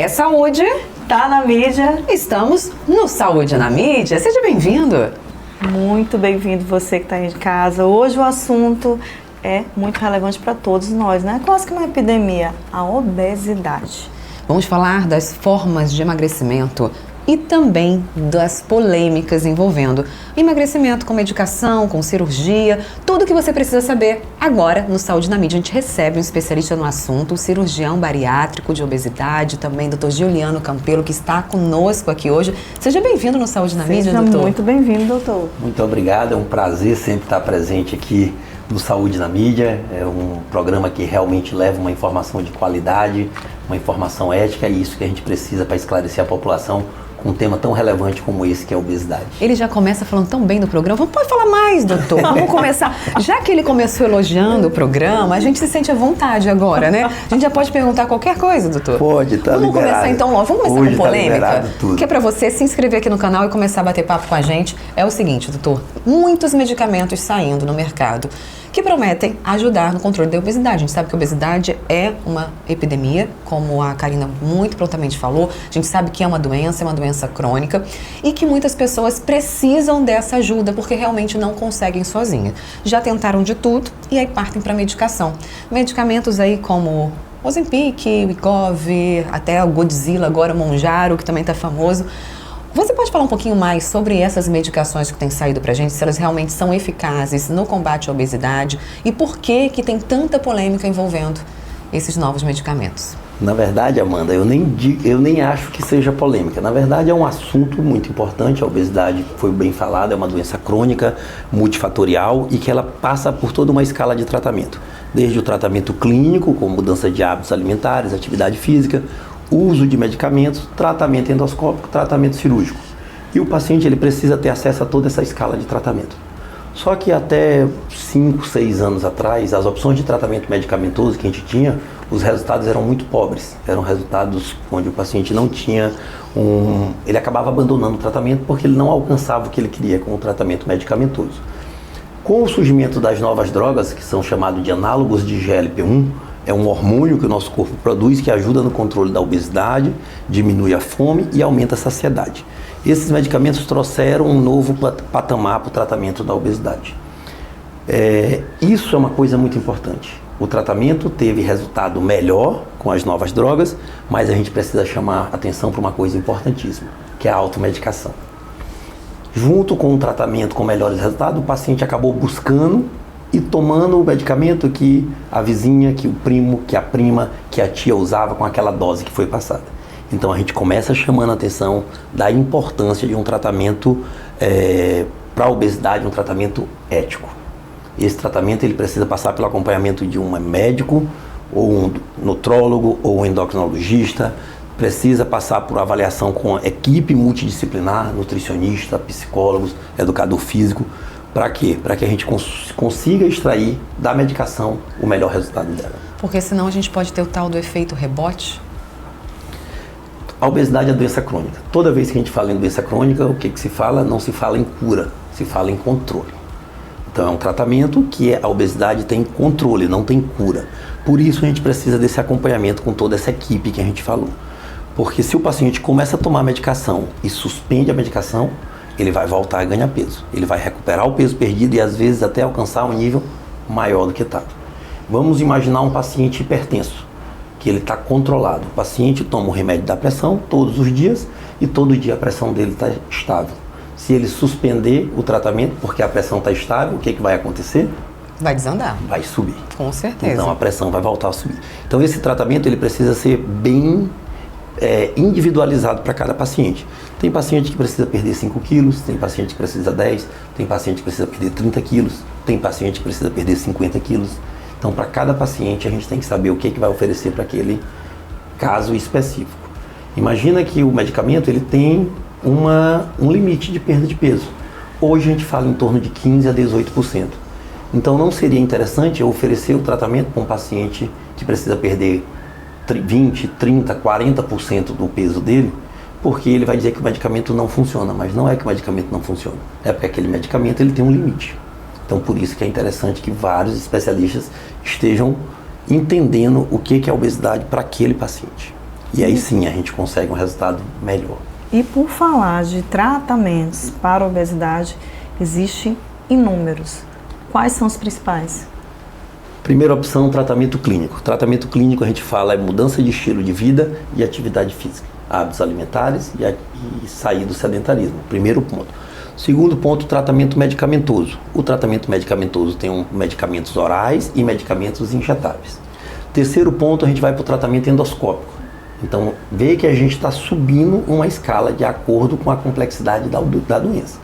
É saúde. Tá na mídia. Estamos no Saúde na Mídia. Seja bem-vindo. Muito bem-vindo você que está aí de casa. Hoje o assunto é muito relevante para todos nós, né? Quase que uma epidemia, a obesidade. Vamos falar das formas de emagrecimento e também das polêmicas envolvendo emagrecimento com medicação, com cirurgia, tudo que você precisa saber. Agora, no Saúde na Mídia, a gente recebe um especialista no assunto, o cirurgião bariátrico de obesidade, também Dr. Giuliano Campelo, que está conosco aqui hoje. Seja bem-vindo no Saúde na Mídia, doutor. Seja muito bem-vindo, doutor. Muito obrigado, é um prazer sempre estar presente aqui no Saúde na Mídia. É um programa que realmente leva uma informação de qualidade, uma informação ética, e isso que a gente precisa para esclarecer a população com um tema tão relevante como esse, que é a obesidade. Ele já começa falando tão bem do programa. Pode falar mais, doutor. Vamos começar. Já que ele começou elogiando o programa, a gente se sente à vontade agora, né? A gente já pode perguntar qualquer coisa, doutor. Pode, tá Vamos liberado. começar então logo. Vamos começar Hoje com polêmica? Tá tudo. Que é pra você se inscrever aqui no canal e começar a bater papo com a gente. É o seguinte, doutor. Muitos medicamentos saindo no mercado que prometem ajudar no controle da obesidade. A gente sabe que a obesidade é uma epidemia, como a Karina muito prontamente falou. A gente sabe que é uma doença crônica, e que muitas pessoas precisam dessa ajuda porque realmente não conseguem sozinha. Já tentaram de tudo e aí partem para medicação. Medicamentos aí como Ozempic, Wegovy, até o Godzilla, agora o Mounjaro, que também está famoso. Você pode falar um pouquinho mais sobre essas medicações que têm saído pra gente, se elas realmente são eficazes no combate à obesidade e por que tem tanta polêmica envolvendo esses novos medicamentos? Na verdade, Amanda, eu nem acho que seja polêmica. Na verdade, é um assunto muito importante. A obesidade, foi bem falado, é uma doença crônica, multifatorial, e que ela passa por toda uma escala de tratamento. Desde o tratamento clínico, com mudança de hábitos alimentares, atividade física, uso de medicamentos, tratamento endoscópico, tratamento cirúrgico. E o paciente ele precisa ter acesso a toda essa escala de tratamento. Só que até 5, 6 anos atrás, as opções de tratamento medicamentoso que a gente tinha, os resultados eram muito pobres. Eram resultados onde o paciente não tinha ele acabava abandonando o tratamento porque ele não alcançava o que ele queria com o tratamento medicamentoso. Com o surgimento das novas drogas, que são chamados de análogos de GLP-1, é um hormônio que o nosso corpo produz que ajuda no controle da obesidade, diminui a fome e aumenta a saciedade. Esses medicamentos trouxeram um novo patamar para o tratamento da obesidade. Isso é uma coisa muito importante. O tratamento teve resultado melhor com as novas drogas, mas a gente precisa chamar atenção para uma coisa importantíssima, que é a automedicação. Junto com o tratamento com melhores resultados, o paciente acabou buscando e tomando o medicamento que a vizinha, que o primo, que a prima, que a tia usava com aquela dose que foi passada. Então a gente começa chamando a atenção da importância de um tratamento para a obesidade, um tratamento ético. Esse tratamento ele precisa passar pelo acompanhamento de um médico, ou um nutrólogo, ou um endocrinologista, precisa passar por avaliação com a equipe multidisciplinar, nutricionista, psicólogos, educador físico. Para quê? Para que a gente consiga extrair da medicação o melhor resultado dela. Porque senão a gente pode ter o tal do efeito rebote? A obesidade é doença crônica. Toda vez que a gente fala em doença crônica, o que se fala? Não se fala em cura, se fala em controle. Então é um tratamento que a obesidade tem controle, não tem cura. Por isso a gente precisa desse acompanhamento com toda essa equipe que a gente falou. Porque se o paciente começa a tomar medicação e suspende a medicação, ele vai voltar a ganhar peso. Ele vai recuperar o peso perdido e às vezes até alcançar um nível maior do que estava. Vamos imaginar um paciente hipertenso, que ele está controlado. O paciente toma o remédio da pressão todos os dias e todo dia a pressão dele está estável. Se ele suspender o tratamento porque a pressão está estável, o que vai acontecer? Vai desandar. Vai subir. Com certeza. Então a pressão vai voltar a subir. Então esse tratamento ele precisa ser bem individualizado para cada paciente. Tem paciente que precisa perder 5 quilos, tem paciente que precisa 10, tem paciente que precisa perder 30 quilos, tem paciente que precisa perder 50 quilos. Então, para cada paciente, a gente tem que saber o que vai oferecer para aquele caso específico. Imagina que o medicamento ele tem um limite de perda de peso. Hoje a gente fala em torno de 15% a 18%. Então, não seria interessante eu oferecer o tratamento para um paciente que precisa perder 20, 30, 40% do peso dele, porque ele vai dizer que o medicamento não funciona, mas não é que o medicamento não funciona, é porque aquele medicamento ele tem um limite. Então por isso que é interessante que vários especialistas estejam entendendo o que é a obesidade para aquele paciente. E aí sim a gente consegue um resultado melhor. E por falar de tratamentos para a obesidade, existem inúmeros. Quais são os principais? Primeira opção, tratamento clínico. Tratamento clínico a gente fala é mudança de estilo de vida e atividade física, hábitos alimentares e sair do sedentarismo. Primeiro ponto. Segundo ponto, tratamento medicamentoso. O tratamento medicamentoso tem medicamentos orais e medicamentos injetáveis. Terceiro ponto, a gente vai para o tratamento endoscópico. Então, vê que a gente está subindo uma escala de acordo com a complexidade da doença.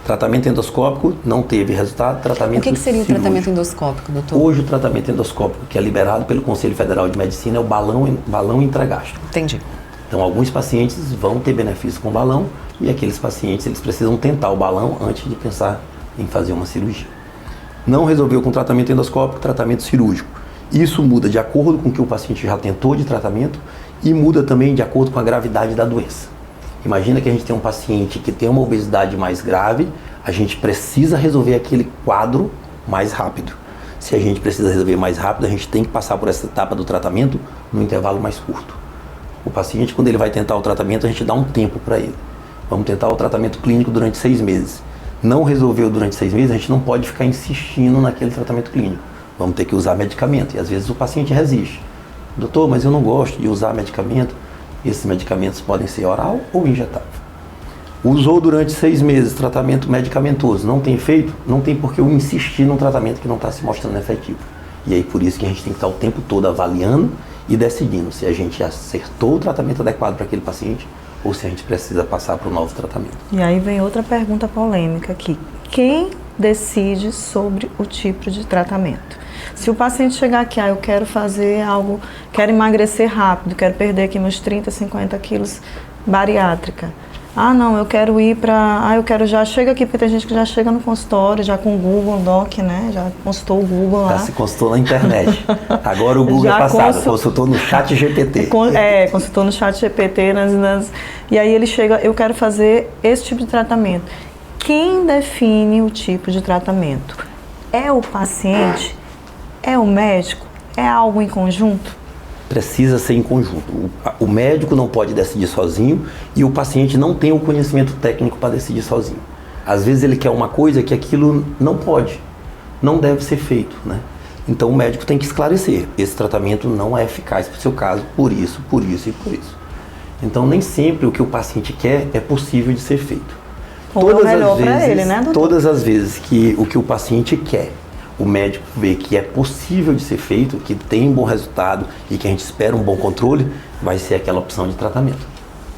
Tratamento endoscópico não teve resultado, tratamento O que seria cirúrgico. o tratamento endoscópico, doutor? Hoje o tratamento endoscópico que é liberado pelo Conselho Federal de Medicina é o balão intragástrico. Entendi. Então alguns pacientes vão ter benefício com o balão e aqueles pacientes eles precisam tentar o balão antes de pensar em fazer uma cirurgia. Não resolveu com tratamento endoscópico, tratamento cirúrgico. Isso muda de acordo com o que o paciente já tentou de tratamento e muda também de acordo com a gravidade da doença. Imagina que a gente tem um paciente que tem uma obesidade mais grave, a gente precisa resolver aquele quadro mais rápido. Se a gente precisa resolver mais rápido, a gente tem que passar por essa etapa do tratamento num intervalo mais curto. O paciente, quando ele vai tentar o tratamento, a gente dá um tempo para ele. Vamos tentar o tratamento clínico durante 6 meses. Não resolveu durante 6 meses, a gente não pode ficar insistindo naquele tratamento clínico. Vamos ter que usar medicamento. E às vezes o paciente resiste. Doutor, mas eu não gosto de usar medicamento. Esses medicamentos podem ser oral ou injetável. Usou durante 6 meses tratamento medicamentoso, não tem efeito? Não tem por que eu insistir num tratamento que não está se mostrando efetivo. E aí por isso que a gente tem que estar o tempo todo avaliando e decidindo se a gente acertou o tratamento adequado para aquele paciente ou se a gente precisa passar para o novo tratamento. E aí vem outra pergunta polêmica aqui. Quem decide sobre o tipo de tratamento? Se o paciente chegar aqui, eu quero fazer algo, quero emagrecer rápido, quero perder aqui meus 30, 50 quilos, bariátrica. Não, eu quero ir para... eu quero já... Chega aqui, porque tem gente que já chega no consultório, já com o Google Doc, né? Já consultou o Google lá. Já se consultou na internet. Agora o Google Já é passado, consultou no chat GPT. Consultou no chat GPT. E aí ele chega, eu quero fazer esse tipo de tratamento. Quem define o tipo de tratamento? É o paciente? É o médico? É algo em conjunto? Precisa ser em conjunto. O médico não pode decidir sozinho e o paciente não tem o conhecimento técnico para decidir sozinho. Às vezes ele quer uma coisa que aquilo não pode, não deve ser feito, né? Então o médico tem que esclarecer, esse tratamento não é eficaz para o seu caso, por isso e por isso. Então nem sempre o que o paciente quer é possível de ser feito. Ou é o melhor para ele, né, doutor? Todas as vezes que o que o paciente quer, o médico vê que é possível de ser feito, que tem um bom resultado e que a gente espera um bom controle, vai ser aquela opção de tratamento.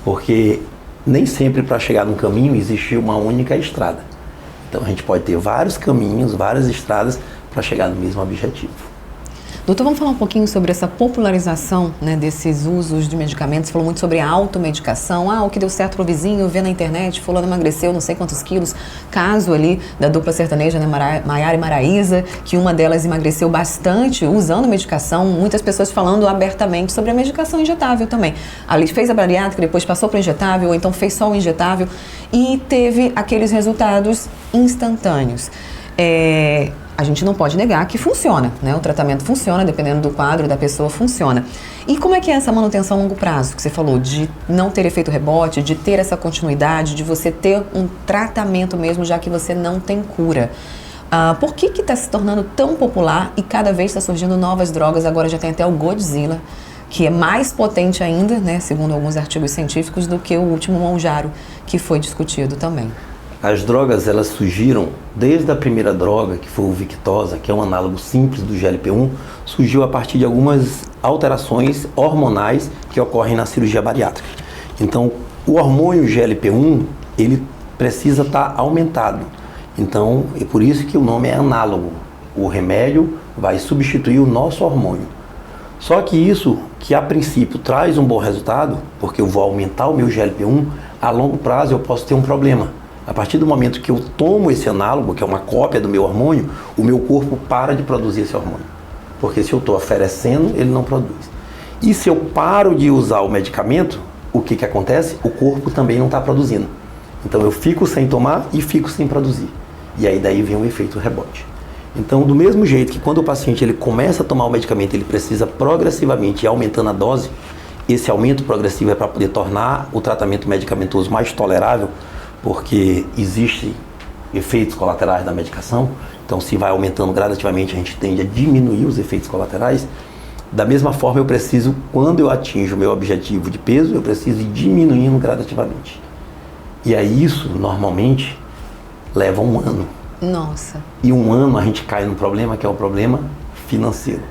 Porque nem sempre para chegar num caminho existe uma única estrada. Então a gente pode ter vários caminhos, várias estradas para chegar no mesmo objetivo. Doutor, vamos falar um pouquinho sobre essa popularização, né, desses usos de medicamentos. Você falou muito sobre a automedicação. O que deu certo pro vizinho, vê na internet, fulano emagreceu não sei quantos quilos. Caso ali da dupla sertaneja, né, Maiara e Maraísa, que uma delas emagreceu bastante usando medicação. Muitas pessoas falando abertamente sobre a medicação injetável também. Ali fez a bariátrica, depois passou para o injetável, ou então fez só o injetável e teve aqueles resultados instantâneos. A gente não pode negar que funciona, né? O tratamento funciona, dependendo do quadro da pessoa, funciona. E como é que é essa manutenção a longo prazo, que você falou, de não ter efeito rebote, de ter essa continuidade, de você ter um tratamento mesmo, já que você não tem cura? Por que está se tornando tão popular e cada vez está surgindo novas drogas? Agora já tem até o Godzilla, que é mais potente ainda, né, segundo alguns artigos científicos, do que o último Mounjaro, que foi discutido também. As drogas, elas surgiram desde a primeira droga, que foi o Victoza, que é um análogo simples do GLP-1, surgiu a partir de algumas alterações hormonais que ocorrem na cirurgia bariátrica. Então, o hormônio GLP-1, ele precisa estar aumentado. Então, é por isso que o nome é análogo. O remédio vai substituir o nosso hormônio. Só que isso, que a princípio traz um bom resultado, porque eu vou aumentar o meu GLP-1, a longo prazo eu posso ter um problema. A partir do momento que eu tomo esse análogo, que é uma cópia do meu hormônio, o meu corpo para de produzir esse hormônio. Porque se eu estou oferecendo, ele não produz. E se eu paro de usar o medicamento, o que acontece? O corpo também não está produzindo. Então eu fico sem tomar e fico sem produzir. E aí daí vem o efeito rebote. Então, do mesmo jeito que quando o paciente ele começa a tomar o medicamento, ele precisa progressivamente ir aumentando a dose, esse aumento progressivo é para poder tornar o tratamento medicamentoso mais tolerável, porque existem efeitos colaterais da medicação. Então, se vai aumentando gradativamente, a gente tende a diminuir os efeitos colaterais. Da mesma forma, eu preciso, quando eu atinjo o meu objetivo de peso, eu preciso ir diminuindo gradativamente. E aí isso, normalmente, leva um ano. Nossa. E um ano a gente cai num problema que é o problema financeiro.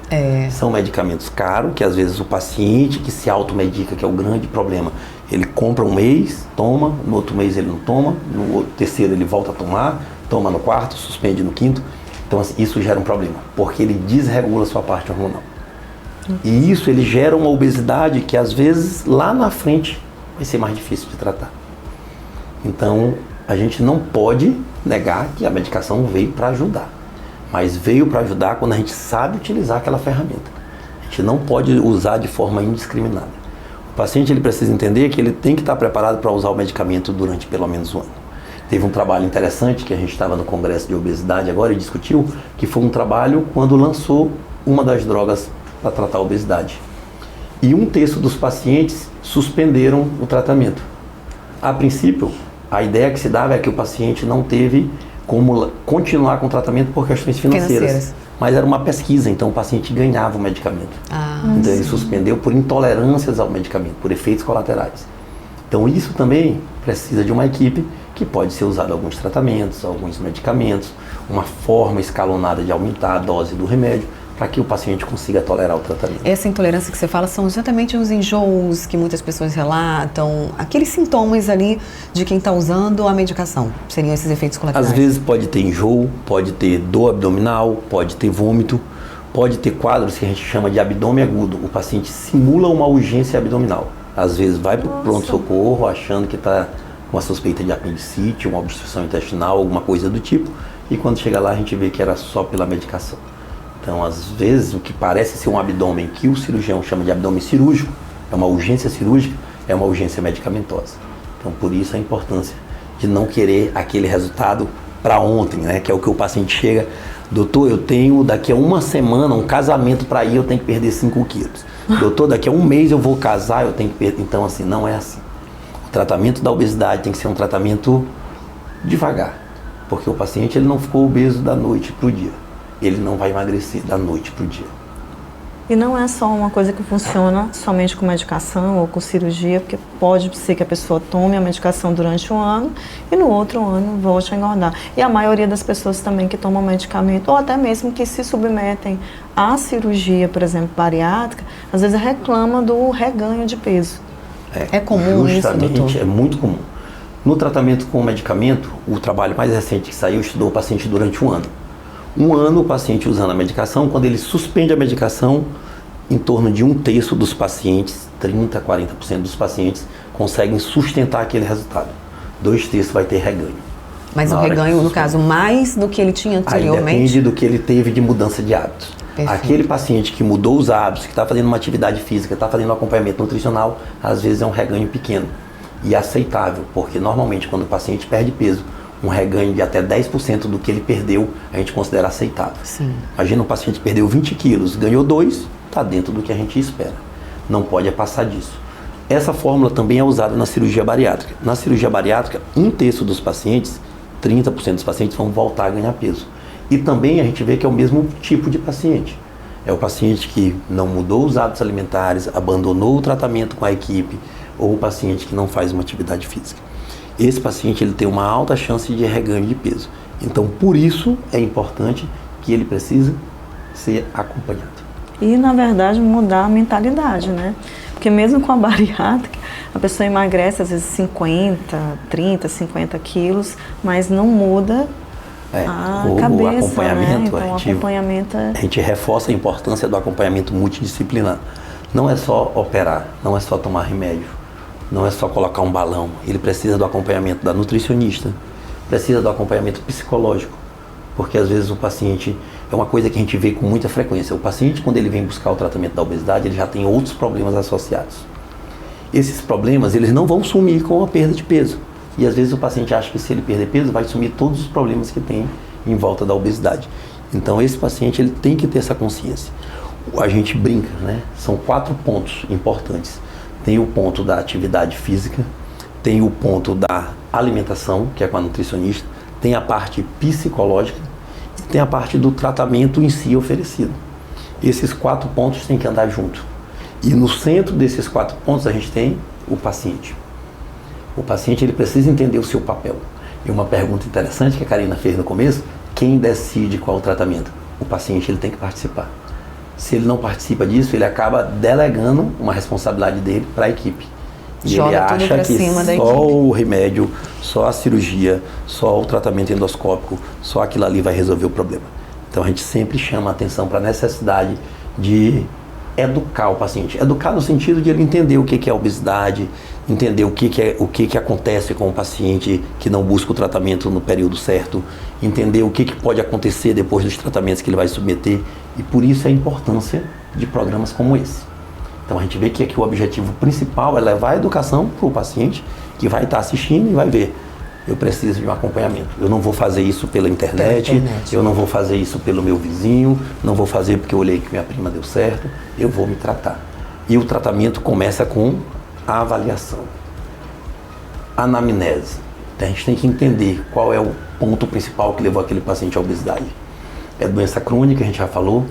São medicamentos caros, que às vezes o paciente que se automedica, que é o grande problema, ele compra um mês, toma, no outro mês ele não toma, no outro, terceiro ele volta a tomar, toma no quarto, suspende no quinto. Então assim, isso gera um problema, porque ele desregula a sua parte hormonal. E isso ele gera uma obesidade que às vezes lá na frente vai ser mais difícil de tratar. Então a gente não pode negar que a medicação veio para ajudar, mas veio para ajudar quando a gente sabe utilizar aquela ferramenta. A gente não pode usar de forma indiscriminada. O paciente ele precisa entender que ele tem que estar preparado para usar o medicamento durante pelo menos um ano. Teve um trabalho interessante que a gente estava no Congresso de Obesidade agora e discutiu, que foi um trabalho quando lançou uma das drogas para tratar a obesidade. E 1/3 dos pacientes suspenderam o tratamento. A princípio, a ideia que se dava é que o paciente não teve como continuar com o tratamento por questões financeiras. Mas era uma pesquisa, então o paciente ganhava o medicamento. Então ele suspendeu por intolerâncias ao medicamento, por efeitos colaterais. Então isso também precisa de uma equipe que pode ser usado alguns tratamentos, alguns medicamentos, uma forma escalonada de aumentar a dose do remédio, para que o paciente consiga tolerar o tratamento. Essa intolerância que você fala são exatamente os enjoos que muitas pessoas relatam, aqueles sintomas ali de quem está usando a medicação, seriam esses efeitos colaterais? Às vezes pode ter enjoo, pode ter dor abdominal, pode ter vômito, pode ter quadros que a gente chama de abdômen agudo. O paciente simula uma urgência abdominal. Às vezes vai para o pronto-socorro achando que está com uma suspeita de apendicite, uma obstrução intestinal, alguma coisa do tipo, e quando chega lá a gente vê que era só pela medicação. Então, às vezes, o que parece ser um abdômen que o cirurgião chama de abdômen cirúrgico, é uma urgência cirúrgica, é uma urgência medicamentosa. Então, por isso a importância de não querer aquele resultado para ontem, né? Que é o que o paciente chega, doutor, eu tenho daqui a uma semana um casamento para ir, eu tenho que perder 5 quilos. Doutor, daqui a um mês eu vou casar, eu tenho que perder. Então, assim, não é assim. O tratamento da obesidade tem que ser um tratamento devagar, porque o paciente ele não ficou obeso da noite para o dia. Ele não vai emagrecer da noite para o dia. E não é só uma coisa que funciona somente com medicação ou com cirurgia, porque pode ser que a pessoa tome a medicação durante um ano e no outro ano volte a engordar. E a maioria das pessoas também que tomam medicamento, ou até mesmo que se submetem à cirurgia, por exemplo, bariátrica, às vezes reclama do reganho de peso. É comum isso, doutor? Justamente, é muito comum. No tratamento com medicamento, o trabalho mais recente que saiu estudou o paciente durante um ano. Um ano o paciente usando a medicação, quando ele suspende a medicação, em torno de 1/3 dos pacientes, 30%, 40% dos pacientes, conseguem sustentar aquele resultado. 2/3 vai ter reganho. Mas o reganho, no caso, mais do que ele tinha anteriormente? Aí depende do que ele teve de mudança de hábitos. Perfeito. Aquele paciente que mudou os hábitos, que está fazendo uma atividade física, está fazendo um acompanhamento nutricional, às vezes é um reganho pequeno e aceitável, porque normalmente quando o paciente perde peso, um reganho de até 10% do que ele perdeu, a gente considera aceitável. Sim. Imagina um paciente que perdeu 20 quilos, ganhou 2, está dentro do que a gente espera. Não pode passar disso. Essa fórmula também é usada na cirurgia bariátrica. Na cirurgia bariátrica, 1/3 dos pacientes, 30% dos pacientes vão voltar a ganhar peso. E também a gente vê que é o mesmo tipo de paciente. É o paciente que não mudou os hábitos alimentares, abandonou o tratamento com a equipe, ou o paciente que não faz uma atividade física. Esse paciente ele tem uma alta chance de reganho de peso. Então, por isso, é importante que ele precisa ser acompanhado. E, na verdade, mudar a mentalidade, né? Porque mesmo com a bariátrica, a pessoa emagrece às vezes 50, 30, 50 quilos, mas não muda a cabeça, o acompanhamento, né? Então, acompanhamento a gente reforça a importância do acompanhamento multidisciplinar. Não é só operar, não é só tomar remédio. Não é só colocar um balão, ele precisa do acompanhamento da nutricionista, precisa do acompanhamento psicológico, porque às vezes o paciente, é uma coisa que a gente vê com muita frequência, o paciente quando ele vem buscar o tratamento da obesidade, ele já tem outros problemas associados. Esses problemas, eles não vão sumir com a perda de peso, e às vezes o paciente acha que se ele perder peso, vai sumir todos os problemas que tem em volta da obesidade. Então esse paciente, ele tem que ter essa consciência. A gente brinca, né? São 4 pontos importantes. tem o ponto da atividade física, tem o ponto da alimentação, que é com a nutricionista, tem a parte psicológica e tem a parte do tratamento em si oferecido. Esses 4 pontos têm que andar junto. E no centro desses 4 pontos a gente tem o paciente. O paciente ele precisa entender o seu papel. E uma pergunta interessante que a Karina fez no começo, quem decide qual o tratamento? O paciente ele tem que participar. Se ele não participa disso, ele acaba delegando uma responsabilidade dele para a equipe. E Joga ele tudo acha pra que cima da só equipe. o remédio, só a cirurgia, só o tratamento endoscópico, só aquilo ali vai resolver o problema. Então a gente sempre chama a atenção para a necessidade de educar o paciente. Educar no sentido de ele entender o que é obesidade, entender o que acontece com o paciente que não busca o tratamento no período certo, entender o que pode acontecer depois dos tratamentos que ele vai submeter. E por isso a importância de programas como esse. Então a gente vê que aqui o objetivo principal é levar a educação para o paciente que vai estar assistindo e vai ver, eu preciso de um acompanhamento. Eu não vou fazer isso pela internet, eu não vou fazer isso pelo meu vizinho, não vou fazer porque eu olhei que minha prima deu certo, eu vou me tratar. E o tratamento começa com a avaliação, a anamnese. Então a gente tem que entender qual é o ponto principal que levou aquele paciente à obesidade. É doença crônica, a gente já falou,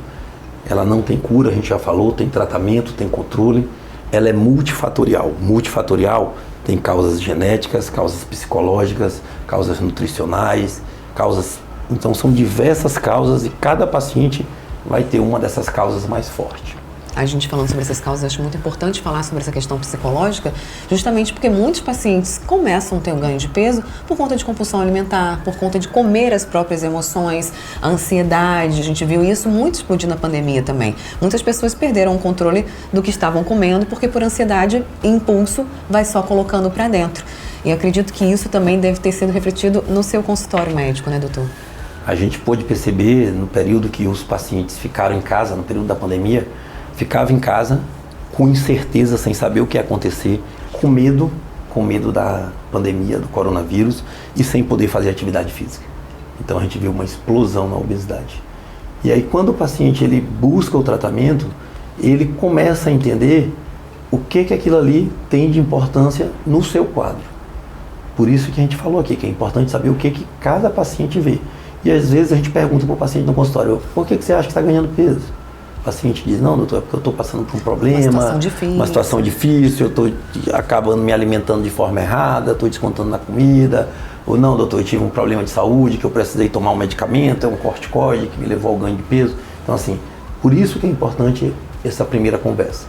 ela não tem cura, a gente já falou, tem tratamento, tem controle, ela é multifatorial. Multifatorial tem causas genéticas, causas psicológicas, causas nutricionais, então são diversas causas e cada paciente vai ter uma dessas causas mais forte. A gente falando sobre essas causas, acho muito importante falar sobre essa questão psicológica, justamente porque muitos pacientes começam a ter um ganho de peso por conta de compulsão alimentar, por conta de comer as próprias emoções, a ansiedade. A gente viu isso muito explodir na pandemia também. Muitas pessoas perderam o controle do que estavam comendo porque por ansiedade e impulso vai só colocando para dentro. E acredito que isso também deve ter sido refletido no seu consultório médico, né, doutor? A gente pôde perceber no período que os pacientes ficaram em casa, no período da pandemia, ficava em casa com incerteza, sem saber o que ia acontecer, com medo da pandemia, do coronavírus e sem poder fazer atividade física. Então a gente viu uma explosão na obesidade. E aí quando o paciente ele busca o tratamento, ele começa a entender o que aquilo ali tem de importância no seu quadro. Por isso que a gente falou aqui, que é importante saber o que cada paciente vê. E às vezes a gente pergunta para o paciente no consultório, por que você acha que está ganhando peso? O paciente diz, não, doutor, é porque eu estou passando por um problema, uma situação difícil, eu estou acabando me alimentando de forma errada, estou descontando na comida, ou não, doutor, eu tive um problema de saúde, que eu precisei tomar um medicamento, é um corticoide que me levou ao ganho de peso. Então, assim, por isso que é importante essa primeira conversa.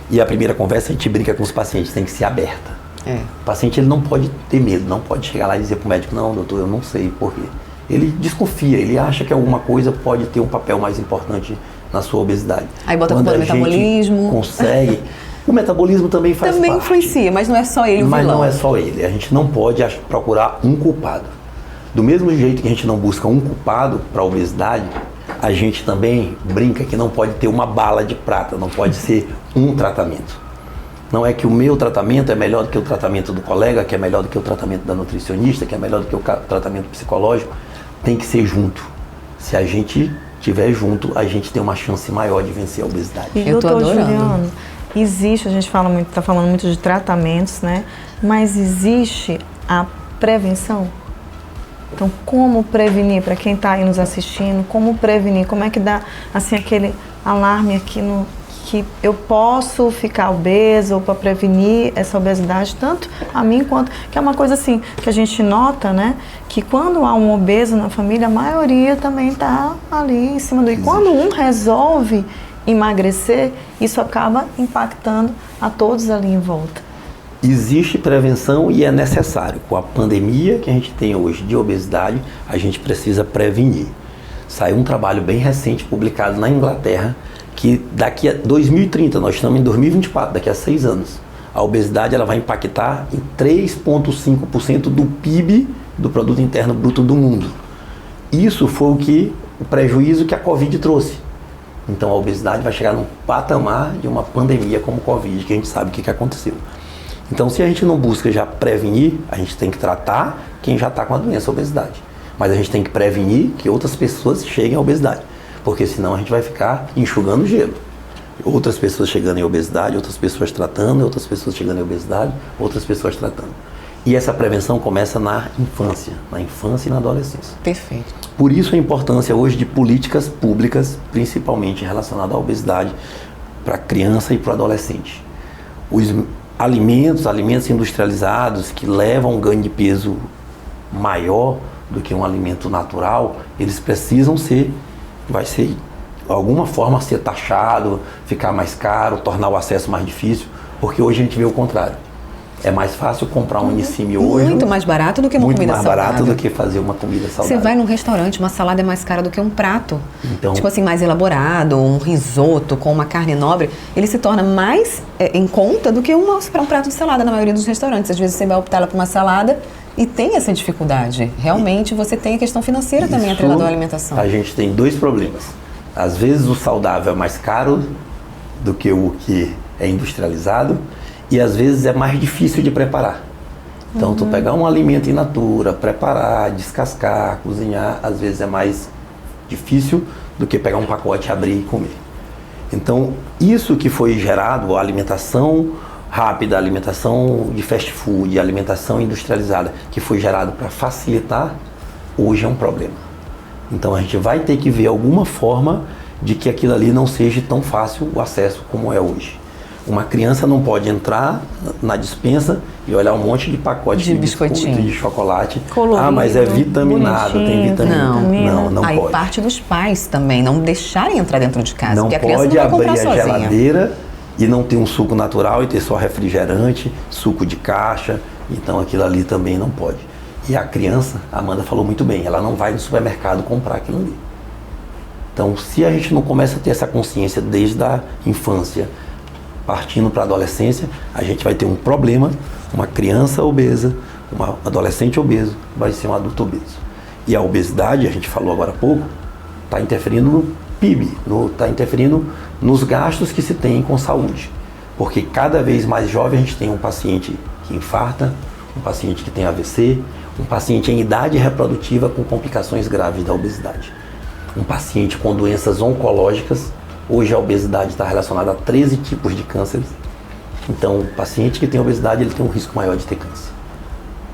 E a primeira conversa a gente brinca com os pacientes, tem que ser aberta. O paciente ele não pode ter medo, não pode chegar lá e dizer para o médico, não, doutor, eu não sei por quê. Ele desconfia, ele acha que alguma coisa pode ter um papel mais importante na sua obesidade. Aí bota a culpa no metabolismo. Consegue. O metabolismo também faz parte. Também influencia, mas não é só ele o vilão. Mas não é só ele. A gente não pode procurar um culpado. Do mesmo jeito que a gente não busca um culpado para a obesidade, a gente também brinca que não pode ter uma bala de prata, não pode ser um tratamento. Não é que o meu tratamento é melhor do que o tratamento do colega, que é melhor do que o tratamento da nutricionista, que é melhor do que o tratamento psicológico. Tem que ser junto. Se a gente estiver junto, a gente tem uma chance maior de vencer a obesidade. E doutor Juliano, existe, a gente está falando muito de tratamentos, né? Mas existe a prevenção? Então, como prevenir, para quem está aí nos assistindo, como prevenir? Como é que dá, assim, aquele alarme aqui que eu posso ficar obeso ou para prevenir essa obesidade, tanto a mim quanto... Que é uma coisa assim, que a gente nota, né? Que quando há um obeso na família, a maioria também está ali em cima do... E quando um resolve emagrecer, isso acaba impactando a todos ali em volta. Existe prevenção e é necessário. Com a pandemia que a gente tem hoje de obesidade, a gente precisa prevenir. Saiu um trabalho bem recente, publicado na Inglaterra, que daqui a 2030, nós estamos em 2024, daqui a 6 anos, a obesidade ela vai impactar em 3,5% do PIB, do Produto Interno Bruto do mundo. Isso foi o prejuízo que a Covid trouxe. Então a obesidade vai chegar num patamar de uma pandemia como a Covid, que a gente sabe o que aconteceu. Então se a gente não busca já prevenir, a gente tem que tratar quem já está com a doença, a obesidade. Mas a gente tem que prevenir que outras pessoas cheguem à obesidade. Porque senão a gente vai ficar enxugando gelo. Outras pessoas chegando em obesidade, outras pessoas tratando, outras pessoas chegando em obesidade, outras pessoas tratando. E essa prevenção começa na infância e na adolescência. Perfeito. Por isso a importância hoje de políticas públicas, principalmente relacionadas à obesidade, para a criança e para o adolescente. Os alimentos industrializados que levam um ganho de peso maior do que um alimento natural, eles precisam vai ser, de alguma forma, ser taxado, ficar mais caro, tornar o acesso mais difícil, porque hoje a gente vê o contrário. É mais fácil comprar um Nissin hoje. Muito mais barato do que uma comida saudável. Muito mais barato do que fazer uma comida saudável. Você vai num restaurante, uma salada é mais cara do que um prato. Então, tipo assim, mais elaborado, um risoto com uma carne nobre, ele se torna mais em conta do que um prato de salada na maioria dos restaurantes. Às vezes você vai optar por uma salada e tem essa dificuldade. Realmente você tem a questão financeira também atrelada à alimentação. A gente tem dois problemas. Às vezes o saudável é mais caro do que o que é industrializado. E às vezes é mais difícil de preparar. Então, tu pegar um alimento in natura, preparar, descascar, cozinhar, às vezes é mais difícil do que pegar um pacote, abrir e comer. Então, isso que foi gerado, a alimentação rápida, a alimentação de fast food, a alimentação industrializada, que foi gerado para facilitar, hoje é um problema. Então, a gente vai ter que ver alguma forma de que aquilo ali não seja tão fácil o acesso como é hoje. Uma criança não pode entrar na despensa e olhar um monte de pacote de biscoito, de chocolate. Colorido, mas é vitaminado, tem vitamina. Não Aí pode. parte dos pais também, não deixarem entrar dentro de casa, Não porque a criança pode não vai abrir comprar a sozinha. geladeira e não ter um suco natural e ter só refrigerante, suco de caixa. Então aquilo ali também não pode. E a criança, a Amanda falou muito bem, ela não vai no supermercado comprar aquilo ali. Então, se a gente não começa a ter essa consciência desde a infância, partindo para a adolescência, a gente vai ter um problema. Uma criança obesa, um adolescente obeso, vai ser um adulto obeso. E a obesidade, a gente falou agora há pouco, está interferindo no PIB, está interferindo nos gastos que se tem com saúde. Porque cada vez mais jovem a gente tem um paciente que infarta, um paciente que tem AVC, um paciente em idade reprodutiva com complicações graves da obesidade. Um paciente com doenças oncológicas. Hoje a obesidade está relacionada a 13 tipos de cânceres. Então, o paciente que tem obesidade, ele tem um risco maior de ter câncer.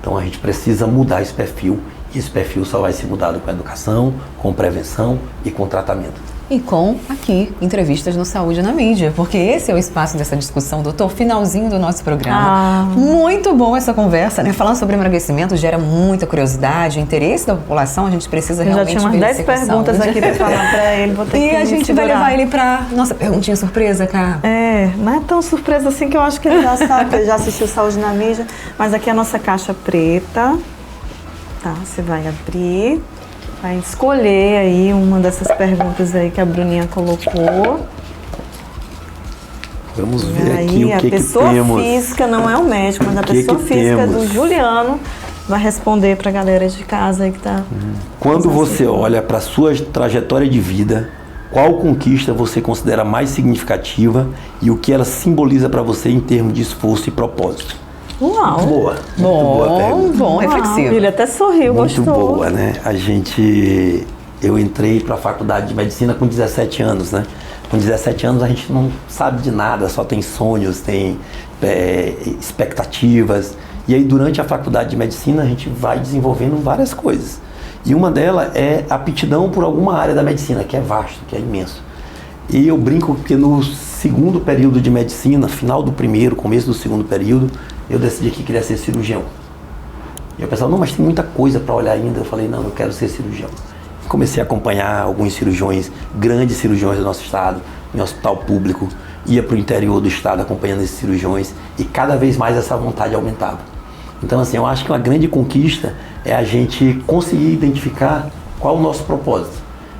Então, a gente precisa mudar esse perfil. E esse perfil só vai ser mudado com educação, com prevenção e com tratamento. E com, aqui, entrevistas no Saúde na Mídia, porque esse é o espaço dessa discussão, doutor, finalzinho do nosso programa. Muito bom essa conversa, né? Falando sobre emagrecimento gera muita curiosidade, interesse da população, a gente precisa realmente... Eu já tinha umas 10 perguntas aqui para falar para ele, vou ter que E a gente vai levar ele para nossa perguntinha surpresa, cá. Não é tão surpresa assim que eu acho que ele já sabe, ele já assistiu Saúde na Mídia, mas aqui é a nossa caixa preta, tá? Você vai abrir... Vai escolher aí uma dessas perguntas aí que a Bruninha colocou. Vamos ver aí, aqui o que temos. A pessoa física, não é o médico, mas a pessoa física do Juliano vai responder para a galera de casa aí que está... Quando você olha para a sua trajetória de vida, qual conquista você considera mais significativa e o que ela simboliza para você em termos de esforço e propósito? Uau! Boa. Boa pergunta. Bom, reflexivo. Ele até sorriu, muito gostou. Boa, né? Eu entrei para a faculdade de medicina com 17 anos, né? Com 17 anos a gente não sabe de nada, só tem sonhos, tem expectativas. E aí durante a faculdade de medicina a gente vai desenvolvendo várias coisas. E uma delas é a aptidão por alguma área da medicina, que é vasto, que é imenso. E eu brinco que no segundo período de medicina, final do primeiro, começo do segundo período, eu decidi que queria ser cirurgião. E eu pensava, não, mas tem muita coisa para olhar ainda. Eu falei, não, eu quero ser cirurgião. Comecei a acompanhar alguns cirurgiões, grandes cirurgiões do nosso estado, em hospital público. Ia para o interior do estado acompanhando esses cirurgiões e cada vez mais essa vontade aumentava. Então, assim, eu acho que uma grande conquista é a gente conseguir identificar qual é o nosso propósito.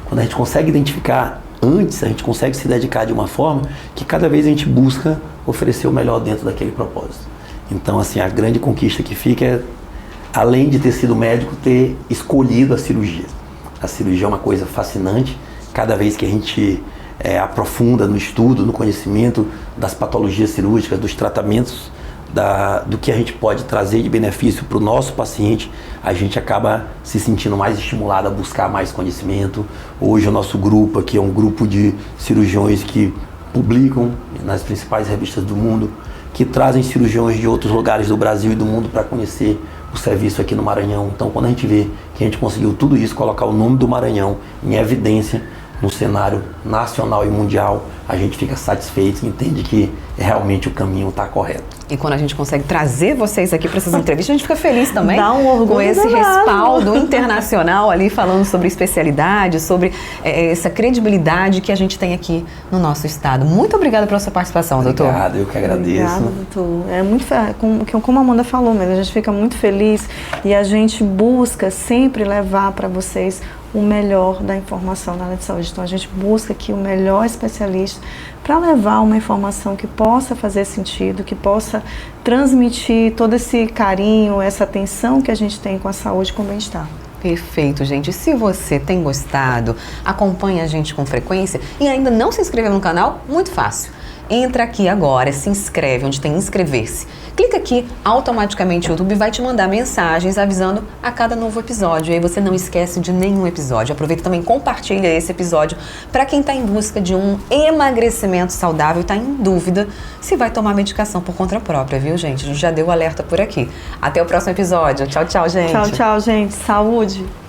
Quando a gente consegue identificar antes, a gente consegue se dedicar de uma forma que cada vez a gente busca oferecer o melhor dentro daquele propósito. Então, assim, a grande conquista que fica é, além de ter sido médico, ter escolhido a cirurgia. A cirurgia é uma coisa fascinante. Cada vez que a gente aprofunda no estudo, no conhecimento das patologias cirúrgicas, dos tratamentos, do que a gente pode trazer de benefício para o nosso paciente, a gente acaba se sentindo mais estimulado a buscar mais conhecimento. Hoje o nosso grupo aqui é um grupo de cirurgiões que publicam nas principais revistas do mundo, que trazem cirurgiões de outros lugares do Brasil e do mundo para conhecer o serviço aqui no Maranhão. Então, quando a gente vê que a gente conseguiu tudo isso, colocar o nome do Maranhão em evidência no cenário nacional e mundial, a gente fica satisfeito e entende que realmente o caminho está correto. E quando a gente consegue trazer vocês aqui para essas entrevistas, a gente fica feliz também. Dá um orgulho com esse danado. respaldo internacional ali, falando sobre especialidade, sobre essa credibilidade que a gente tem aqui no nosso estado. Muito obrigada pela sua participação, doutor. Obrigado, eu que agradeço. Obrigada, doutor. É muito, como a Amanda falou mesmo, a gente fica muito feliz e a gente busca sempre levar para vocês o melhor da informação na área de saúde. Então, a gente busca aqui o melhor especialista para levar uma informação que possa fazer sentido, que possa transmitir todo esse carinho, essa atenção que a gente tem com a saúde e com o bem-estar. Perfeito, gente. Se você tem gostado, acompanha a gente com frequência e ainda não se inscreveu no canal, muito fácil. Entra aqui agora, se inscreve onde tem inscrever-se. Clica aqui, automaticamente o YouTube vai te mandar mensagens avisando a cada novo episódio. E aí você não esquece de nenhum episódio. Aproveita também, compartilha esse episódio para quem está em busca de um emagrecimento saudável e está em dúvida se vai tomar medicação por conta própria, viu, gente? A gente já deu o alerta por aqui. Até o próximo episódio. Tchau, tchau, gente. Tchau, tchau, gente. Saúde!